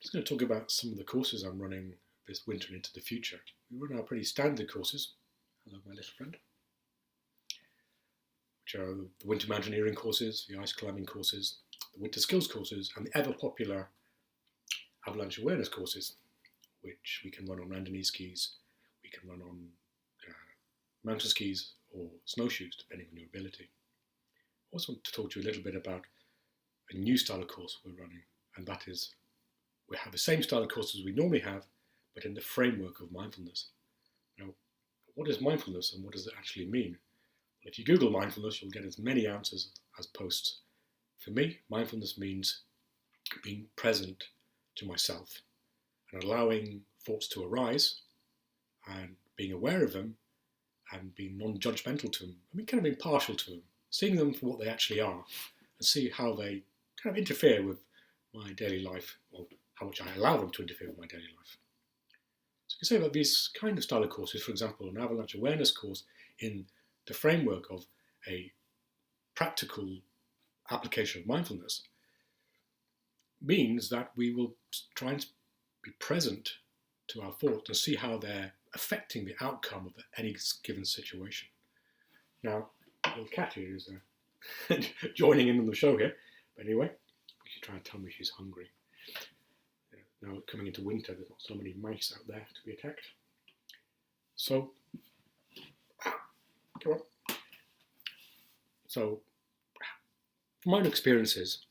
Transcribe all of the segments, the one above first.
Just going to talk about some of the courses I'm running this winter and into the future. We run our pretty standard courses. Hello, my little friend. Which are the winter mountaineering courses, the ice climbing courses, the winter skills courses, and the ever popular avalanche awareness courses, which we can run on randonnée skis, we can run on mountain skis or snowshoes, depending on your ability. I also want to talk to you a little bit about a new style of course we're running, and that is we have the same style of courses we normally have, but in the framework of mindfulness. Now, what is mindfulness and what does it actually mean? Well, if you Google mindfulness, you'll get as many answers as posts. For me, mindfulness means being present to myself and allowing thoughts to arise and being aware of them and being non-judgmental to them. I mean, kind of impartial to them, seeing them for what they actually are and see how they kind of interfere with my daily life, or how much I allow them to interfere with my daily life. So you can say that these kind of style of courses, for example, an avalanche awareness course in the framework of a practical application of mindfulness, means that we will try and be present to our thoughts and see how they're affecting the outcome of any given situation. Now, little cat here is joining in on the show here, but anyway, she's trying to tell me she's hungry. Now, coming into winter, there's not so many mice out there to be attacked. So, come on. So, from my own experiences,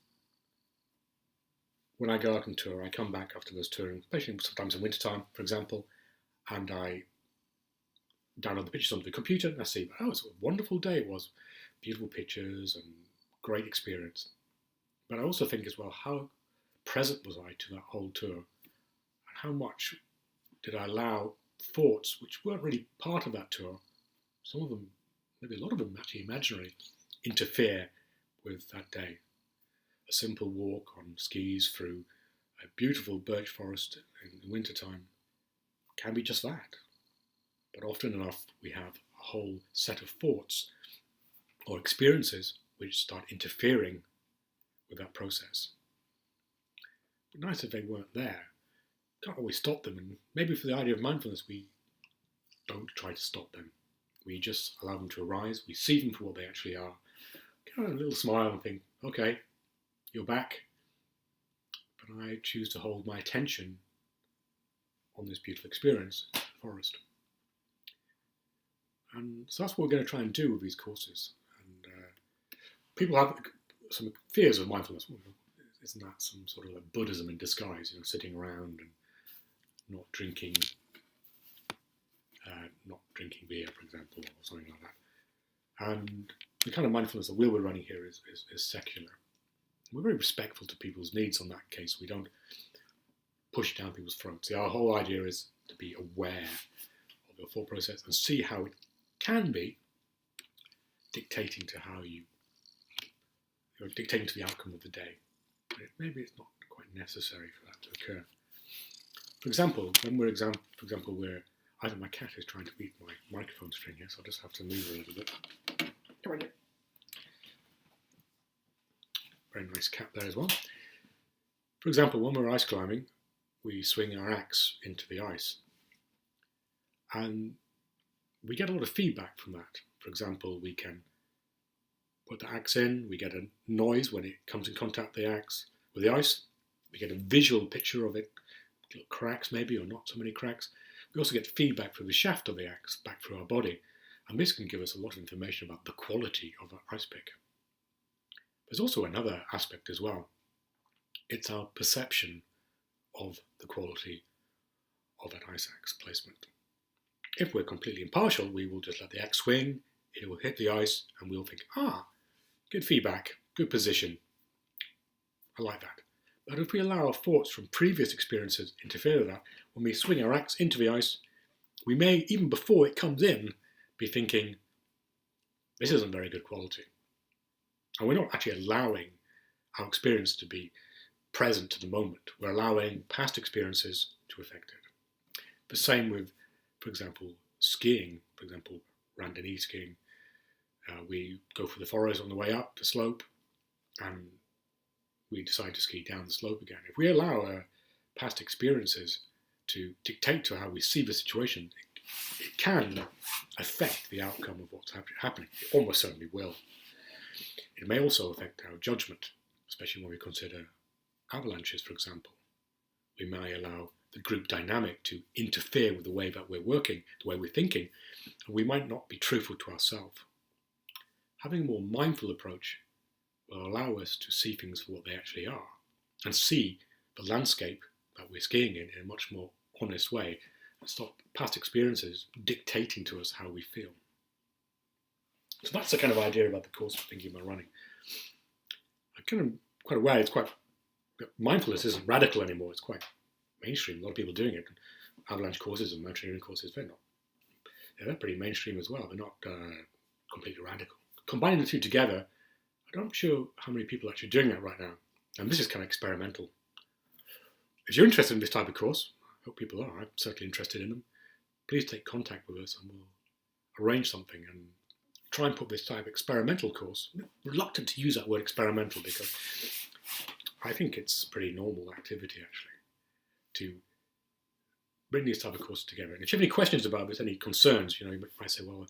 when I go out on tour, I come back after those touring, especially sometimes in wintertime, for example, and I download the pictures onto the computer and I see, oh, it's a wonderful day it was. Beautiful pictures and great experience. But I also think as well, how present was I to that whole tour? And how much did I allow thoughts which weren't really part of that tour, some of them, maybe a lot of them actually imaginary, interfere with that day? A simple walk on skis through a beautiful birch forest in the wintertime can be just that. But often enough, we have a whole set of thoughts or experiences which start interfering with that process. But nice if they weren't there. Can't always stop them, and maybe for the idea of mindfulness, we don't try to stop them. We just allow them to arise. We see them for what they actually are. Kind of a little smile and think, okay, you're back, but I choose to hold my attention on this beautiful experience, the forest. And so that's what we're going to try and do with these courses. And people have some fears of mindfulness. Well, isn't that some sort of like Buddhism in disguise? Sitting around and not drinking beer, for example, or something like that. And the kind of mindfulness that we're running here is secular. We're very respectful to people's needs on that case. We don't push down people's throats. Our whole idea is to be aware of your thought process and see how it can be dictating to dictating to the outcome of the day. But maybe it's not quite necessary for that to occur. For example, where either my cat is trying to eat my microphone string here, so I'll just have to move a little bit. Come on here. Very nice cat there as well. For example, when we're ice climbing, we swing our axe into the ice. And we get a lot of feedback from that. For example, we can put the axe in, we get a noise when it comes in contact with the ice. We get a visual picture of it, little cracks maybe, or not so many cracks. We also get feedback through the shaft of the axe back through our body. And this can give us a lot of information about the quality of our ice pick. There's also another aspect as well. It's our perception of the quality of that ice axe placement. If we're completely impartial, we will just let the axe swing, it will hit the ice, and we'll think, good feedback, good position. I like that. But if we allow our thoughts from previous experiences interfere with that, when we swing our axe into the ice, we may, even before it comes in, be thinking, this isn't very good quality. And we're not actually allowing our experience to be present to the moment. We're allowing past experiences to affect it. The same with, for example, skiing, for example, randonnée skiing. We go through the forest on the way up the slope and we decide to ski down the slope again. If we allow past experiences to dictate to how we see the situation, it can affect the outcome of what's happening. It almost certainly will. It may also affect our judgment, especially when we consider avalanches, for example. We may allow the group dynamic to interfere with the way that we're working, the way we're thinking, and we might not be truthful to ourselves. Having a more mindful approach will allow us to see things for what they actually are and see the landscape that we're skiing in a much more honest way and stop past experiences dictating to us how we feel. So that's the kind of idea about the course I'm thinking about running. I'm kind of quite aware it's quite, mindfulness isn't radical anymore, it's quite mainstream. A lot of people doing it. Avalanche courses and mountaineering courses, they're pretty mainstream as well. They're not completely radical. Combining the two together, I'm not sure how many people are actually doing that right now. And this is kind of experimental. If you're interested in this type of course, I hope people are, I'm certainly interested in them, please take contact with us and we'll arrange something and try and put this type of experimental course. I'm reluctant to use that word experimental because I think it's pretty normal activity actually to bring these type of courses together. And if you have any questions about this, any concerns, you might say, well, I'm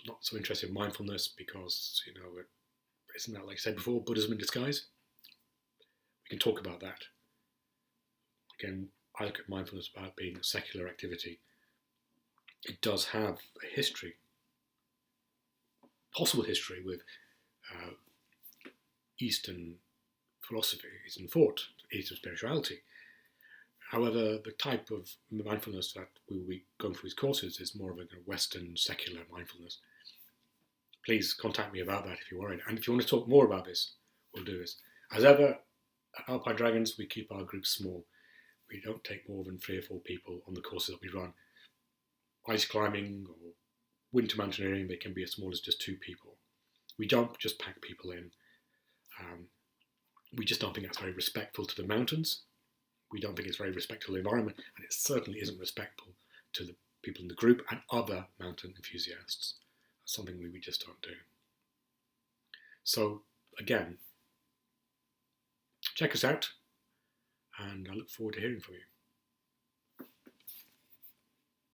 not so interested in mindfulness because, isn't that, like I said before, Buddhism in disguise? We can talk about that. Again, I look at mindfulness about being a secular activity. It does have a history, possible history with Eastern philosophy, Eastern thought, Eastern spirituality. However, the type of mindfulness that we will be going through these courses is more of a Western secular mindfulness. Please contact me about that if you're worried. And if you want to talk more about this, we'll do this. As ever, at Alpine Dragons, we keep our groups small. We don't take more than 3 or 4 people on the courses that we run. Ice climbing or winter mountaineering, they can be as small as just 2 people. We don't just pack people in. We just don't think that's very respectful to the mountains. We don't think it's very respectful to the environment, and it certainly isn't respectful to the people in the group and other mountain enthusiasts. That's something we just don't do. So, again, check us out, and I look forward to hearing from you.